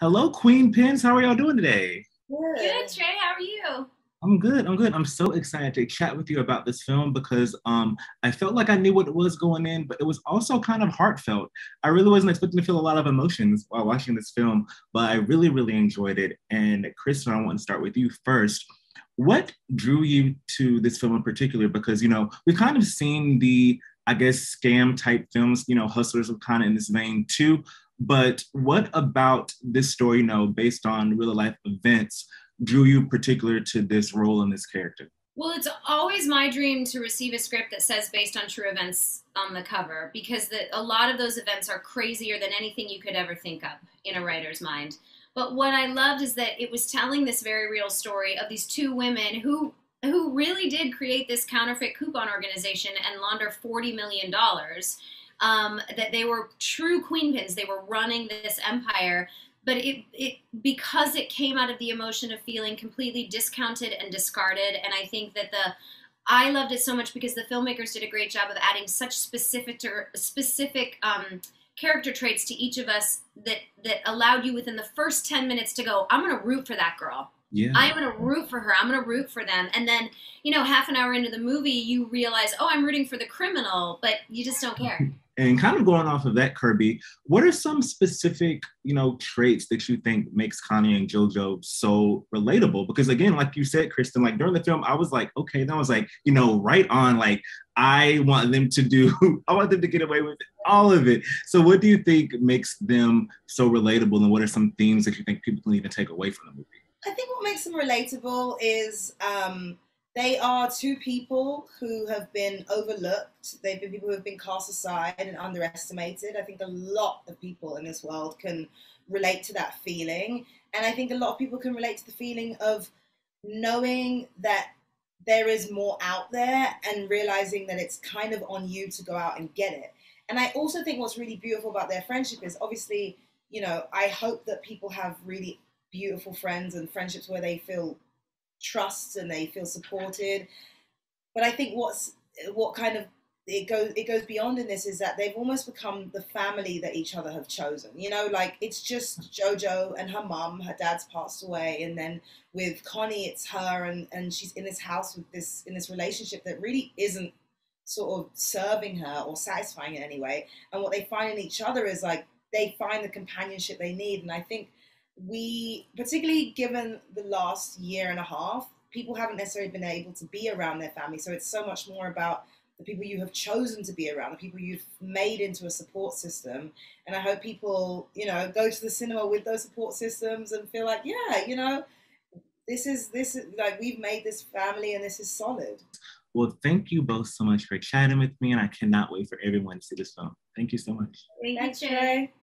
Hello, Queenpins. How are y'all doing today? Good, Good. Trey. How are you? I'm good. I'm good. I'm so excited to chat with you about this film because I felt like I knew what it was going in, but it was also kind of heartfelt. I really wasn't expecting to feel a lot of emotions while watching this film, but I really, really enjoyed it. And Kristen, I want to start with you first. What drew you to this film in particular? Because we've kind of seen the, I guess, scam type films. Hustlers are kind of in this vein too. But what about this story, based on real life events, drew you particular to this role and this character? Well, it's always my dream to receive a script that says based on true events on the cover because a lot of those events are crazier than anything you could ever think of in a writer's mind. But what I loved is that it was telling this very real story of these two women who really did create this counterfeit coupon organization and launder $40 million. That they were true queenpins. They were running this empire, but it because it came out of the emotion of feeling completely discounted and discarded. And I think that I loved it so much because the filmmakers did a great job of adding such specific character traits to each of us that allowed you within the first 10 minutes to go, I'm going to root for that girl. Yeah. I'm going to root for her. I'm going to root for them. And then, half an hour into the movie, you realize, oh, I'm rooting for the criminal, but you just don't care. And kind of going off of that, Kirby, what are some specific, traits that you think makes Connie and JoJo so relatable? Because again, like you said, Kristen, like during the film, I was like, okay, that was like, right on. Like, I want them to I want them to get away with all of it. So what do you think makes them so relatable? And what are some themes that you think people can even take away from the movie? I think what makes them relatable is they are two people who have been overlooked. They've been people who have been cast aside and underestimated. I think a lot of people in this world can relate to that feeling. And I think a lot of people can relate to the feeling of knowing that there is more out there and realizing that it's kind of on you to go out and get it. And I also think what's really beautiful about their friendship is obviously, I hope that people have really beautiful friends and friendships where they feel trust and they feel supported. But I think what kind of it goes beyond in this is that they've almost become the family that each other have chosen. Like it's just JoJo and her mum. Her dad's passed away, and then with Connie, it's her, and she's in this house with in this relationship that really isn't sort of serving her or satisfying in any way. And what they find in each other is like they find the companionship they need. And I think particularly given the last year and a half, people haven't necessarily been able to be around their family. So it's so much more about the people you have chosen to be around, the people you've made into a support system. And I hope people, go to the cinema with those support systems and feel like, yeah, this is like we've made this family and this is solid. Well, thank you both so much for chatting with me, and I cannot wait for everyone to see this film. Thank you so much. Thank you, Thanks, Trey. Trey.